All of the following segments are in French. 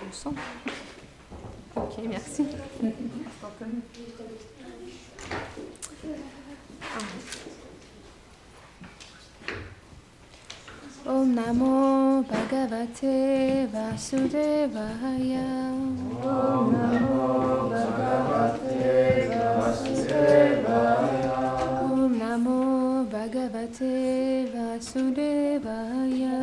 le sens. Ok, merci. Om Namo Bhagavate Vasudevaya. Om Namo Bhagavate Vasudevaya. Om Namo Bhagavate Vasudevaya.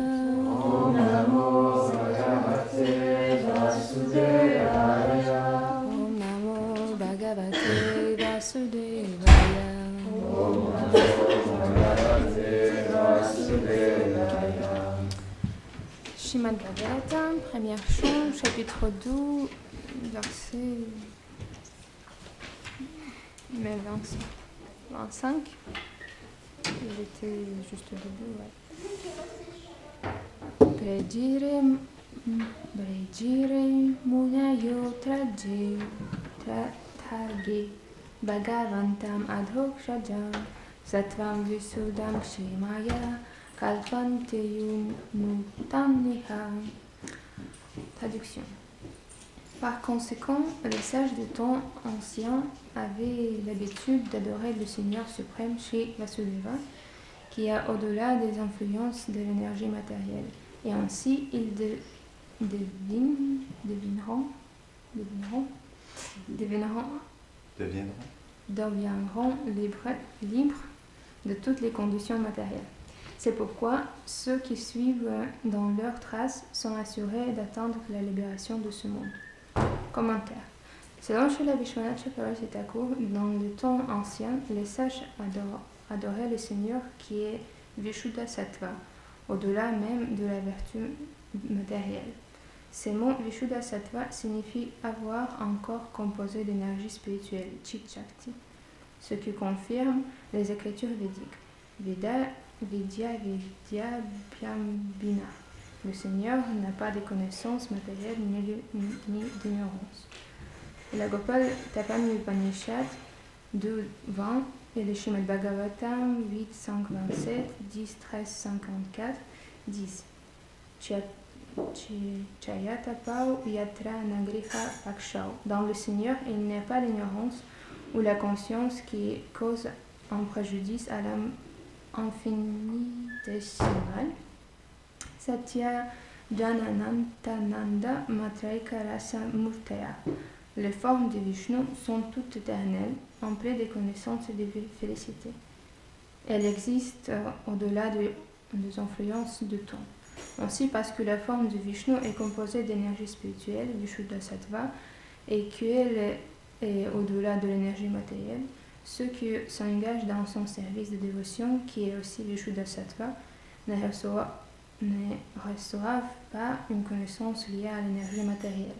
Om Namo Bhagavate Vasudevaya. Om Namo Bhagavate Vasudevaya. Om Namo Bhagavate Vasudevaya. Srimad Bhagavatam, première chant, chapitre 12, verset 25. Il était juste au début, ouais. Brejire Munayo Tratage Bhagavantam Adhokshajam Sattvam Visudam Kshemaya Kalpanteyum Nutamniha. Traduction. Par conséquent, les sages des temps anciens avaient l'habitude d'adorer le Seigneur suprême Shri Vasudeva, qui est au-delà des influences de l'énergie matérielle. Et ainsi, ils deviendront libres de toutes les conditions matérielles. C'est pourquoi ceux qui suivent dans leurs traces sont assurés d'atteindre la libération de ce monde. Commentaire. Selon Srila Vishwanath Chakravarti Thakur, dans le temps ancien, les sages adoraient le Seigneur qui est Vishuddha Sattva, au-delà même de la vertu matérielle. Ces mots Vishuddha Sattva signifient avoir un corps composé d'énergie spirituelle, Chit Shakti, ce qui confirme les écritures védiques. Vidya Bhyambina. Le Seigneur n'a pas de connaissances matérielles ni d'ignorance. La Gopal Tapani Upanishad 2.20 et le Srimad Bhagavatam 8.5.27, 10.13.54 disent Chayatapau Yatra Nagriha Pakshau. Dans le Seigneur, il n'y a pas l'ignorance ou la conscience qui cause un préjudice à l'âme infinitésimale. Satya Jananantananda Matraika Rasa Murtaya. Les formes de Vishnu sont toutes éternelles, emplies de connaissances et de félicité. Elles existent au-delà des influences du temps. Ainsi, parce que la forme de Vishnu est composée d'énergie spirituelle, Vishuddha Sattva, et qu'elle est au-delà de l'énergie matérielle, ceux qui s'engagent dans son service de dévotion, qui est aussi Vishuddha Sattva, ne reçoivent pas une connaissance liée à l'énergie matérielle.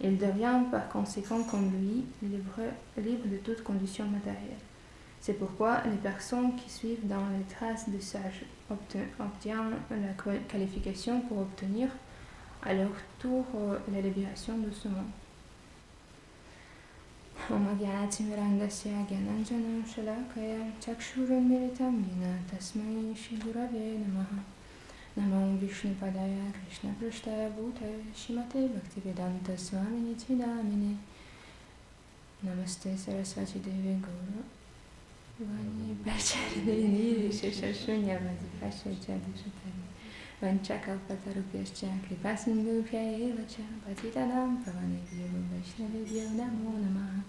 Ils deviennent par conséquent comme lui, libres de toute condition matérielle. C'est pourquoi les personnes qui suivent dans les traces des sages obtiennent la qualification pour obtenir à leur tour la libération de ce monde. Om Gyanatimrangasya Gyananjanam Shalakaya Chakshurunmiritam Yena Tasmai Shri Gurave Namaha. Namo Vishnupadaya Krishna Prashtaya Bhutaya Shrimate Bhaktivedanta Swamini Tvidamine. Namaste Saraswati Devi Gaura Vani Bhacharini Shashashunya Madhipashacha Dishatari Vanchakalpatarupyascha Kripasindhupya Evacha Patitanam Pavanebhyo Vaishnavebhyo Namo Namaha.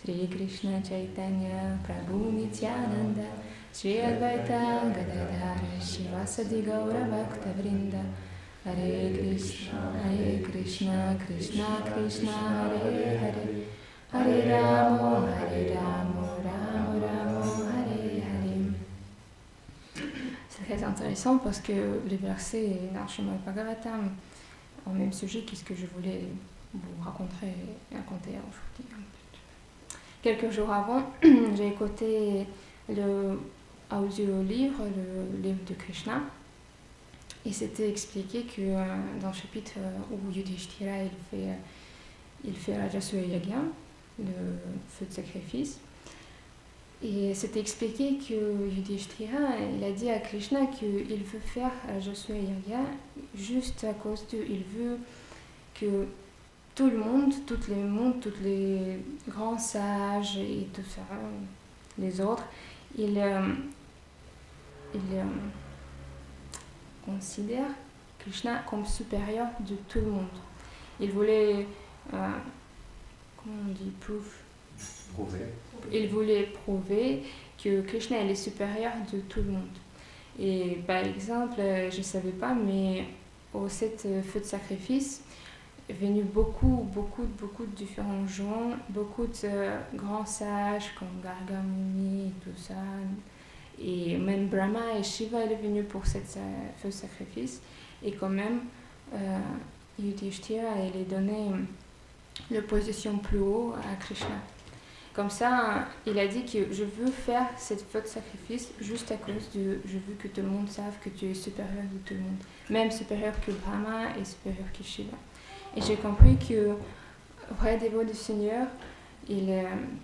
Sri Krishna Chaitanya Prabhu Nityananda Sri Advaita Gadadhara Shivasadi Gaura Bhakta Vrinda. Hare Krishna, Krishna Krishna, Hare Hare, Hare Ramo, Ramo Ramo, Hare Hare. C'est très intéressant parce que les versets dans Srimad Bhagavatam ont le même sujet que ce que je voulais vous raconter aujourd'hui. Quelques jours avant, j'ai écouté le audio-livre, le livre de Krishna, et c'était expliqué que dans le chapitre où Yudhishthira il fait Rajasuya Yagya, le feu de sacrifice, et c'était expliqué que Yudhishthira il a dit à Krishna qu'il veut faire Rajasuya Yagya juste à cause il veut que tout le monde, tous les grands sages et tout ça, les autres, ils considèrent Krishna comme supérieur de tout le monde. Ils voulaient, comment on dit, ils voulaient prouver que Krishna est supérieur de tout le monde. Et par exemple, je ne savais pas, mais au cette feu de sacrifice, est venu beaucoup de différents gens, beaucoup de grands sages comme Garga Muni et tout ça. Et même Brahma et Shiva est venu pour cette feu de sacrifice. Et quand même, Yudhishthira il a donné la position plus haut à Krishna. Comme ça, il a dit que je veux faire cette feu de sacrifice juste à cause de... Je veux que tout le monde sache que tu es supérieur de tout le monde. Même supérieur que Brahma et supérieur que Shiva. Et j'ai compris que vrai dévot du Seigneur,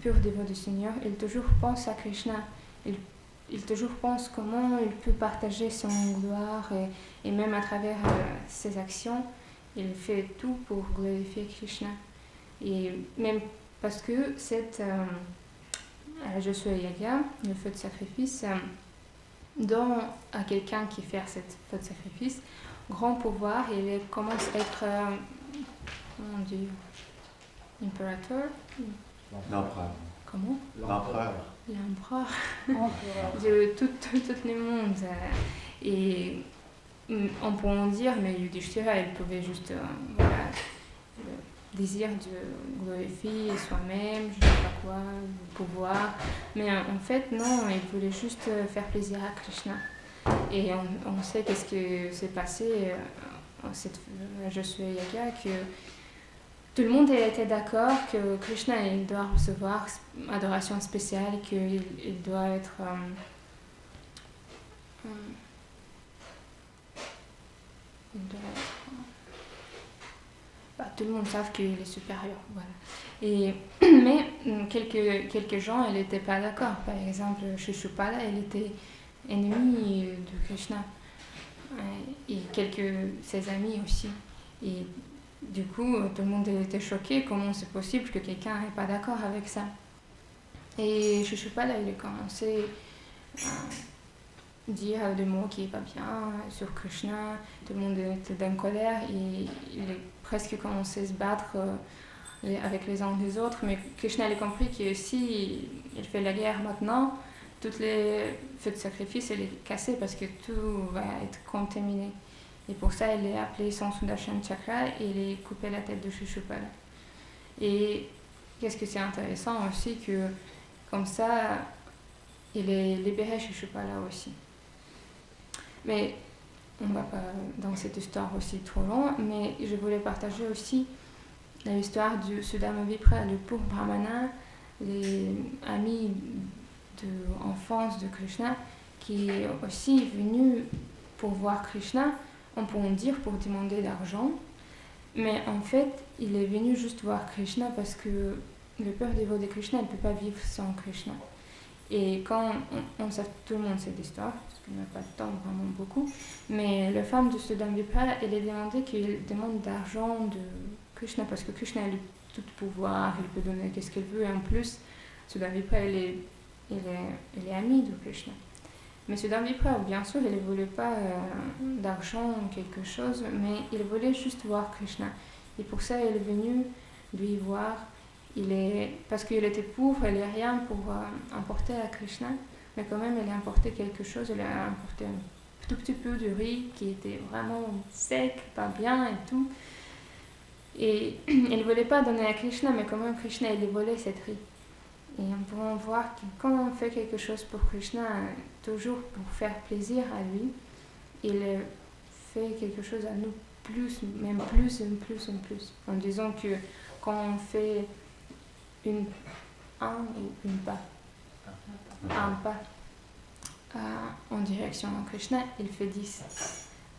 pur dévot du Seigneur, il toujours pense à Krishna. Il toujours pense comment il peut partager son gloire et même à travers ses actions, il fait tout pour glorifier Krishna. Et même parce que je suis Yaga, le feu de sacrifice, donne à quelqu'un qui fait cette feu de sacrifice grand pouvoir et il commence à être, comment on dit, impérateur. L'empereur. Comment? L'empereur. L'empereur de tout le monde. Et on pourrait dire, mais Yudhishthira, il pouvait juste, le désir de glorifier soi-même, je ne sais pas quoi, le pouvoir. Mais en fait, non, il voulait juste faire plaisir à Krishna. Et on sait qu'est-ce que s'est passé en cette Yaga, que tout le monde était d'accord que Krishna il doit recevoir adoration spéciale, qu'il doit être tout le monde savent qu'il est supérieur, voilà. Mais quelques gens ils n'étaient pas d'accord. Par exemple, Shishupala il était ennemi de Krishna et ses amis aussi. Et du coup, tout le monde était choqué, comment c'est possible que quelqu'un n'est pas d'accord avec ça. Et Shishupala, il a commencé à dire des mots qui n'est pas bien sur Krishna, tout le monde était dans colère et il a presque commencé à se battre avec les uns des autres, mais Krishna a compris que si il fait la guerre maintenant, toutes les feux de sacrifice, elle est cassée parce que tout va être contaminé. Et pour ça, il a appelé son Sudarshan Chakra et il a coupé la tête de Shishupala. Et qu'est-ce que c'est intéressant aussi que, comme ça, il a libéré Shishupala aussi. Mais on ne va pas dans cette histoire aussi trop long, mais je voulais partager aussi l'histoire du Sudama Vipra, le pauvre Brahmana, les amis d'enfance de Krishna, qui est aussi venu pour voir Krishna, on peut en dire pour demander d'argent, mais en fait, il est venu juste voir Krishna parce que le pur dévot de Krishna ne peut pas vivre sans Krishna. Et quand on sait tout le monde cette histoire, parce qu'on n'a pas de temps vraiment beaucoup, mais la femme de Sudama Vipra, elle a demandé qu'il demande d'argent de Krishna parce que Krishna a tout pouvoir, il peut donner qu'est-ce qu'il veut, et en plus, Sudama Vipra, elle est amie de Krishna. Mais Sudama Vipra, bien sûr, il ne voulait pas d'argent ou quelque chose, mais il voulait juste voir Krishna. Et pour ça, il est venu lui voir. Parce qu'il était pauvre, il n'a rien pour apporter à Krishna, mais quand même, il a apporté quelque chose. Il a apporté un tout petit peu de riz qui était vraiment sec, pas bien et tout. Et il ne voulait pas donner à Krishna, mais quand même, Krishna, il volait cette riz. Et on peut voir que quand on fait quelque chose pour Krishna, toujours pour faire plaisir à lui, il fait quelque chose à nous plus, même plus, en disant que quand on fait un pas en direction de Krishna, il fait 10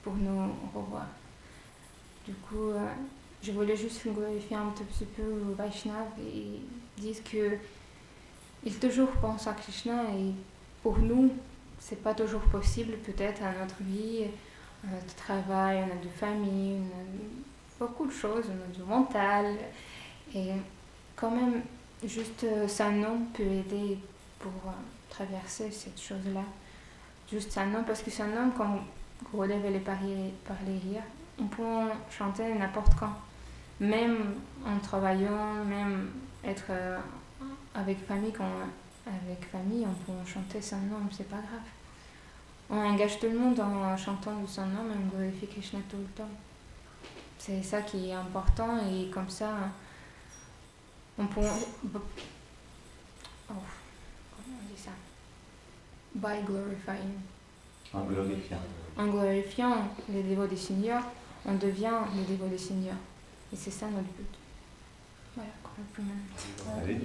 pour nous revoir. Du coup, je voulais juste glorifier un petit peu Vaishnav et dire que il toujours pense à Krishna et pour nous, c'est pas toujours possible peut-être à notre vie, à notre travail, à notre famille, beaucoup de choses au niveau mental. Et quand même, juste son nom peut aider pour traverser cette chose-là. Juste son nom, parce que son nom, quand Grodev allait parler hier, on peut chanter n'importe quand. Même en travaillant, même être avec famille, on peut chanter son nom, c'est pas grave. On engage tout le monde en chantant son nom et on glorifie Krishna tout le temps. C'est ça qui est important et comme ça, on peut... comment on dit ça? By glorifying. En glorifiant. En glorifiant les dévots des seigneurs, on devient les dévots des seigneurs. Et c'est ça notre but. Voilà, complètement. Allez.